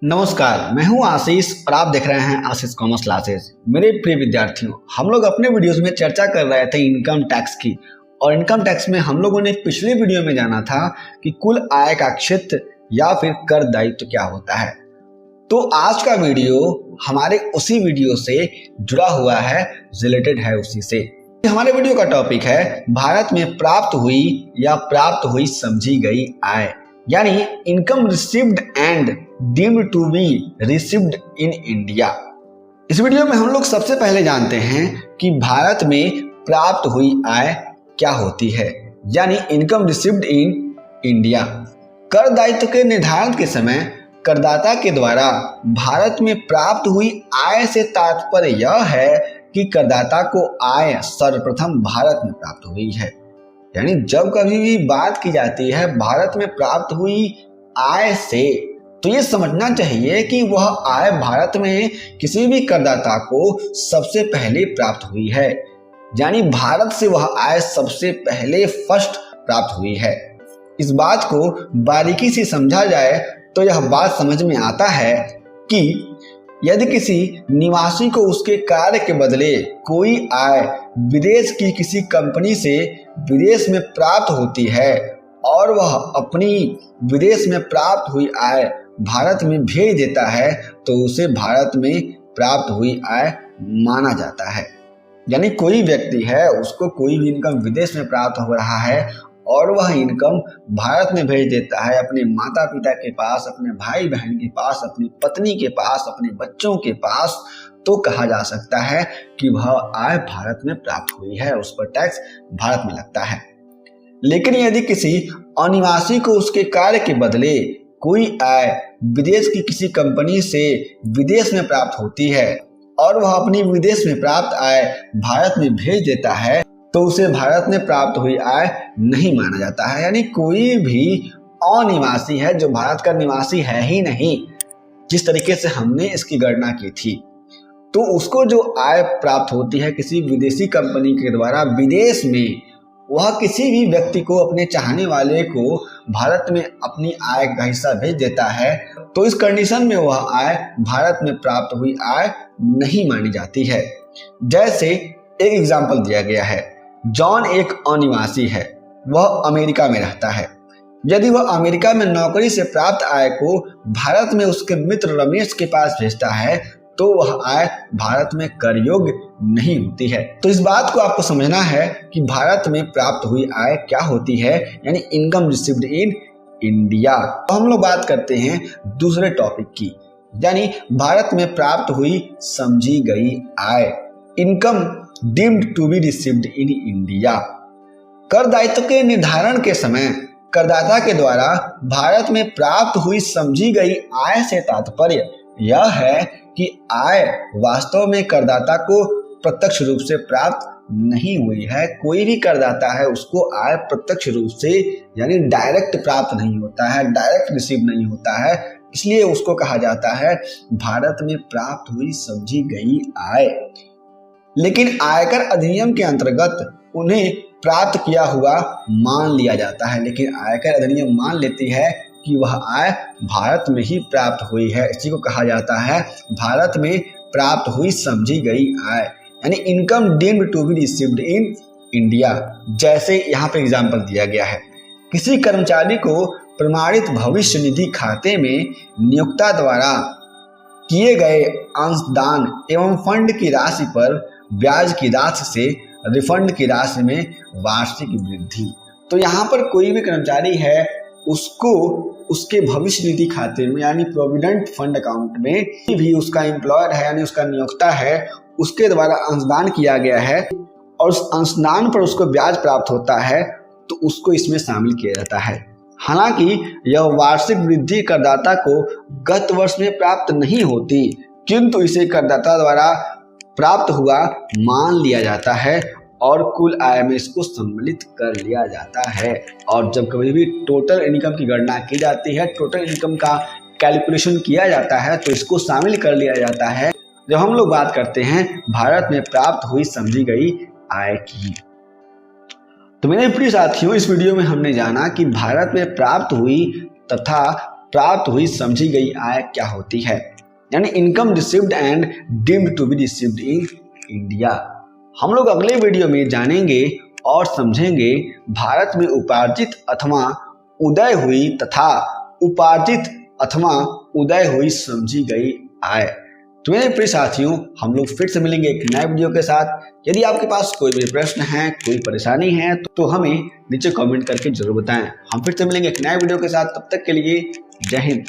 नमस्कार, मैं हूं आशीष और आप देख रहे हैं आशीष कॉमर्स क्लासेस। मेरे प्रिय विद्यार्थियों, हम लोग अपने वीडियोस में चर्चा कर रहे थे इनकम टैक्स की। और इनकम टैक्स में हम लोगों ने पिछले वीडियो में जाना था कि कुल आय का क्षेत्र या फिर कर दायित्व क्या होता है। तो आज का वीडियो हमारे उसी वीडियो से जुड़ा हुआ है, रिलेटेड है उसी से। हमारे वीडियो का टॉपिक है भारत में प्राप्त हुई या प्राप्त हुई समझी गई आय, यानी income received and deemed to be received in India. इस वीडियो में हम लोग सबसे पहले जानते हैं कि भारत में प्राप्त हुई आय क्या होती है, यानी इनकम रिसीव्ड इन इंडिया। कर दायित्व के निर्धारण के समय करदाता के द्वारा भारत में प्राप्त हुई आय से तात्पर्य यह है कि करदाता को आय सर्वप्रथम भारत में प्राप्त हुई है। यानी जब कभी भी बात की जाती है भारत में प्राप्त हुई आय से, तो ये समझना चाहिए कि वह आय भारत में किसी भी करदाता को सबसे पहले प्राप्त हुई है, यानी भारत से वह आय सबसे पहले फर्स्ट प्राप्त हुई है। इस बात को बारीकी से समझा जाए तो यह बात समझ में आता है कि यदि किसी निवासी को उसके कार्य के बदले कोई आय विदेश की किसी कंपनी से विदेश में प्राप्त होती है और वह अपनी विदेश में प्राप्त हुई आय भारत में भेज देता है, तो उसे भारत में प्राप्त हुई आय माना जाता है। यानी कोई व्यक्ति है, उसको कोई भी इनकम विदेश में प्राप्त हो रहा है और वह इनकम भारत में भेज देता है अपने माता पिता के पास, अपने भाई बहन के पास, अपनी पत्नी के पास, अपने बच्चों के पास, तो कहा जा सकता है कि वह आय भारत में प्राप्त हुई है, उस पर टैक्स भारत में लगता है। लेकिन यदि किसी अनिवासी को उसके कार्य के बदले कोई आय विदेश की किसी कंपनी से विदेश में प्राप्त होती है और वह अपनी विदेश में प्राप्त आय भारत में भेज देता है, तो उसे भारत में प्राप्त हुई आय नहीं माना जाता है। यानी कोई भी अनिवासी है जो भारत का निवासी है ही नहीं, जिस तरीके से हमने इसकी गणना की थी, तो उसको जो आय प्राप्त होती है किसी विदेशी कंपनी के द्वारा विदेश में, वह किसी भी व्यक्ति को, अपने चाहने वाले को भारत में अपनी आय का हिस्सा भेज देता है, तो इस कंडीशन में वह आय भारत में प्राप्त हुई आय नहीं मानी जाती है। जैसे एक एग्जाम्पल दिया गया है, जॉन एक अनिवासी है, वह अमेरिका में रहता है। यदि वह अमेरिका में नौकरी से प्राप्त आय को भारत में उसके मित्र रमेश के पास भेजता है, तो वह आय भारत में कर योग्य नहीं होती है। तो इस बात को आपको समझना है कि भारत में प्राप्त हुई आय क्या होती है, यानी इनकम रिसीव्ड इन इंडिया। तो हम लोग बात करते हैं दूसरे टॉपिक की, यानी भारत में प्राप्त हुई समझी गई आय, income deemed to be received in India. कर दायित्व के निर्धारण के समय करदाता के द्वारा भारत में प्राप्त हुई समझी गई आय से तात्पर्य यह है कि आय वास्तव में करदाता को प्रत्यक्ष रूप से प्राप्त नहीं हुई है। कोई भी करदाता है उसको आय प्रत्यक्ष रूप से यानी डायरेक्ट प्राप्त नहीं होता है, डायरेक्ट रिसीव नहीं होता है, इसलिए उसको कहा जाता है भारत में प्राप्त हुई समझी गई आय। लेकिन आयकर अधिनियम के अंतर्गत उन्हें प्राप्त किया हुआ मान लिया जाता है, लेकिन आयकर अधिनियम मान लेती है कि वह आय भारत में ही प्राप्त हुई है। इसी को कहा जाता है भारत में प्राप्त हुई समझी गई आय, यानी income deemed to be received in India. जैसे यहाँ पे एग्जाम्पल दिया गया है, किसी कर्मचारी को प्रमाणित भविष्य निधि खाते में नियोक्ता द्वारा किए गए अंशदान एवं फंड की राशि पर ब्याज की राशि से रिफंड की राशि में वार्षिक वृद्धि। तो यहाँ पर कोई भी कर्मचारी है, उसको उसके भविष्य निधि खाते में यानी प्रोविडेंट फंड अकाउंट में भी उसका एम्प्लॉयर है यानी उसका नियोक्ता है, उसके द्वारा अंशदान किया गया है और उस अंशदान पर उसको ब्याज प्राप्त होता है, तो उसको इसमें शामिल किया जाता है। हालांकि यह वार्षिक वृद्धि करदाता को गत वर्ष में प्राप्त नहीं होती, किंतु इसे करदाता द्वारा प्राप्त हुआ मान लिया जाता है और कुल आय में इसको सम्मिलित कर लिया जाता है। और जब कभी भी टोटल इनकम की गणना की जाती है, टोटल इनकम का कैलकुलेशन किया जाता है, तो इसको शामिल कर लिया जाता है जब हम लोग बात करते हैं भारत में प्राप्त हुई समझी गई आय की। तो मेरे प्रिय साथियों, इस वीडियो में हमने जाना कि भारत में प्राप्त हुई तथा प्राप्त हुई समझी गई आय क्या होती है, यानी income received and deemed to be received in India. हम लोग अगले वीडियो में जानेंगे और समझेंगे भारत में उपार्जित अथवा उदय हुई तथा उपार्जित अथवा उदय हुई समझी गई आय। तो मेरे प्रिय साथियों, हम लोग फिर से मिलेंगे एक नए वीडियो के साथ। यदि आपके पास कोई भी प्रश्न है, कोई परेशानी है तो हमें नीचे कमेंट करके जरूर बताएं। हम फिर से मिलेंगे एक नए वीडियो के साथ, तब तक के लिए जय हिंद।